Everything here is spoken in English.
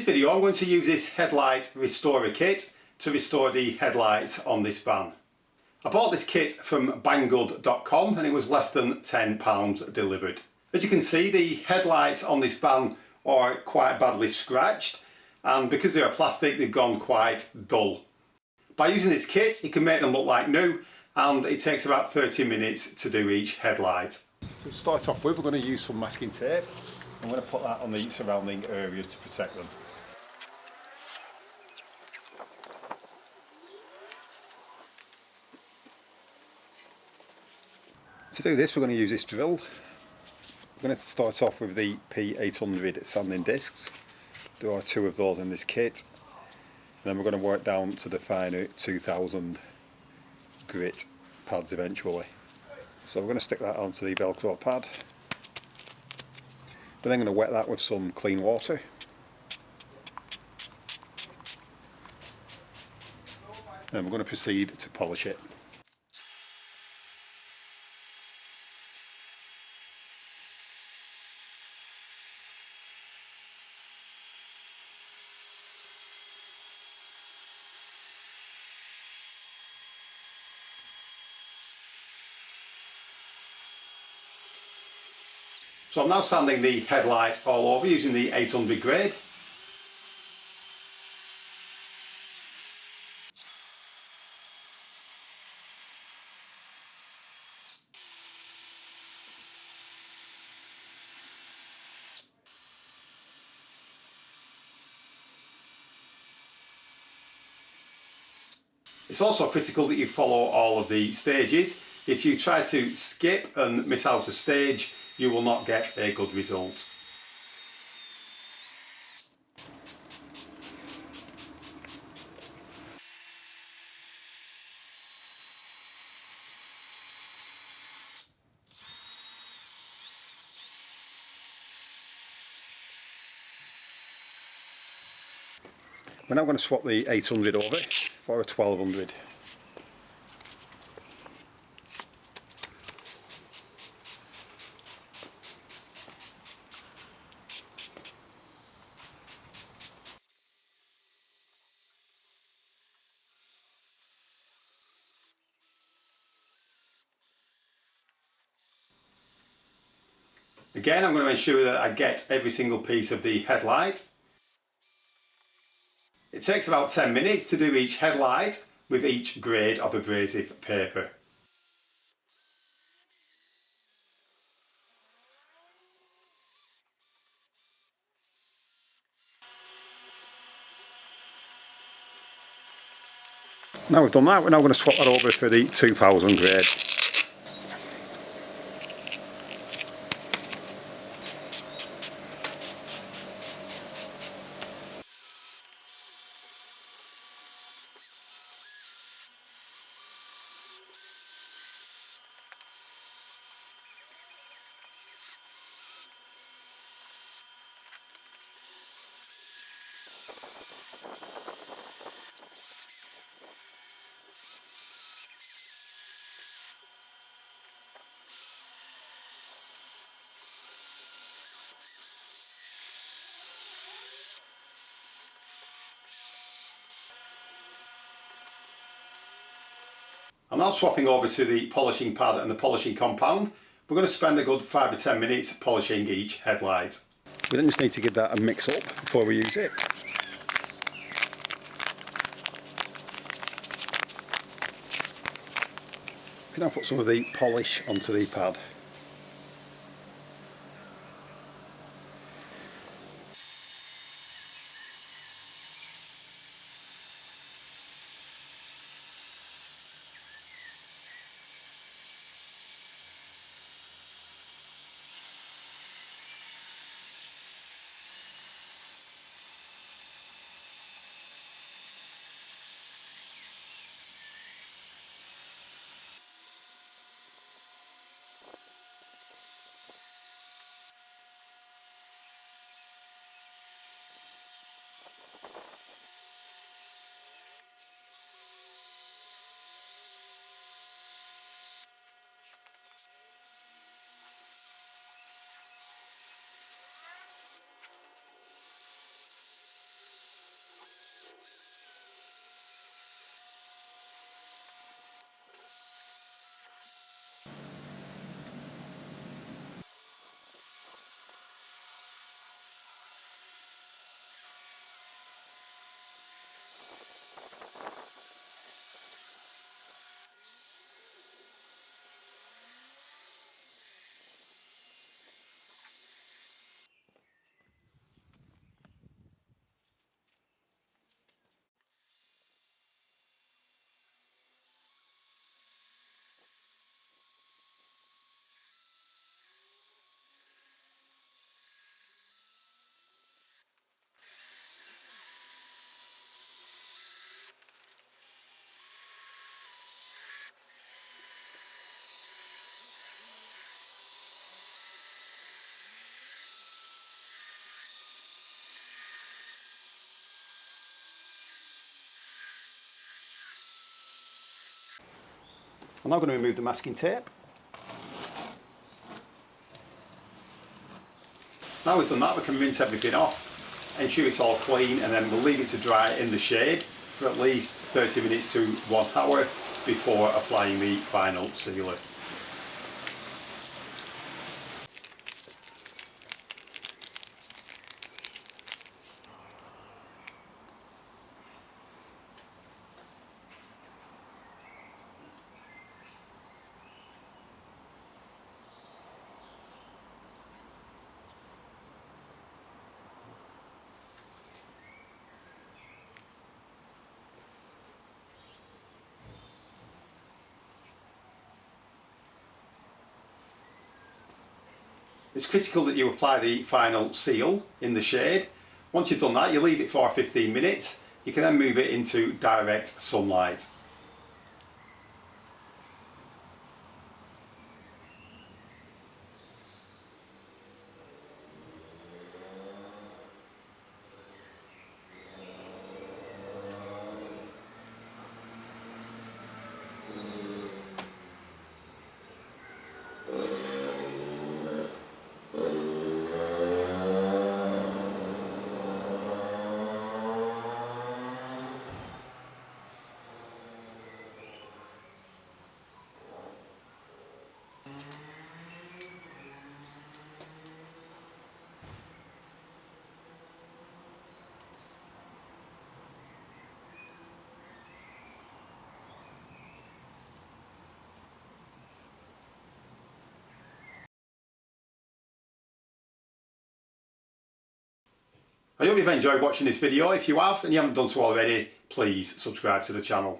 this video I'm going to use this headlight restorer kit to restore the headlights on this van. I bought this kit from banggood.com and it was less than £10 delivered. As you can see, the headlights on this van are quite badly scratched, and because they're plastic they've gone quite dull. By using this kit you can make them look like new, and it takes about 30 minutes to do each headlight. To start off with, we're going to use some masking tape. I'm going to put that on the surrounding areas to protect them. To do this we're going to use this drill. We're going to start off with the P800 sanding discs. There are 2 of those in this kit. And then we're going to work down to the finer 2000 grit pads eventually. So we're going to stick that onto the Velcro pad. We're then going to wet that with some clean water. And we're going to proceed to polish it. So I'm now sanding the headlight all over using the 800 grade. It's also critical that you follow all of the stages. If you try to skip and miss out a stage, you will not get a good result. We're now going to swap the 800 over for a 1200. Again, I'm going to ensure that I get every single piece of the headlight. It takes about 10 minutes to do each headlight with each grade of abrasive paper. Now we've done that, we're now going to swap that over for the 2000 grade. I'm now swapping over to the polishing pad and the polishing compound. We're going to spend a good 5 to 10 minutes polishing each headlight. We then just need to give that a mix up before we use it. We can now put some of the polish onto the pad. I'm now going to remove the masking tape. Now we've done that, we can rinse everything off, ensure it's all clean, and then we'll leave it to dry in the shade for at least 30 minutes to 1 hour before applying the final sealer. It's critical that you apply the final seal in the shade. Once you've done that, you leave it for 15 minutes. You can then move it into direct sunlight. I hope you've enjoyed watching this video. If you have and you haven't done so already, please subscribe to the channel.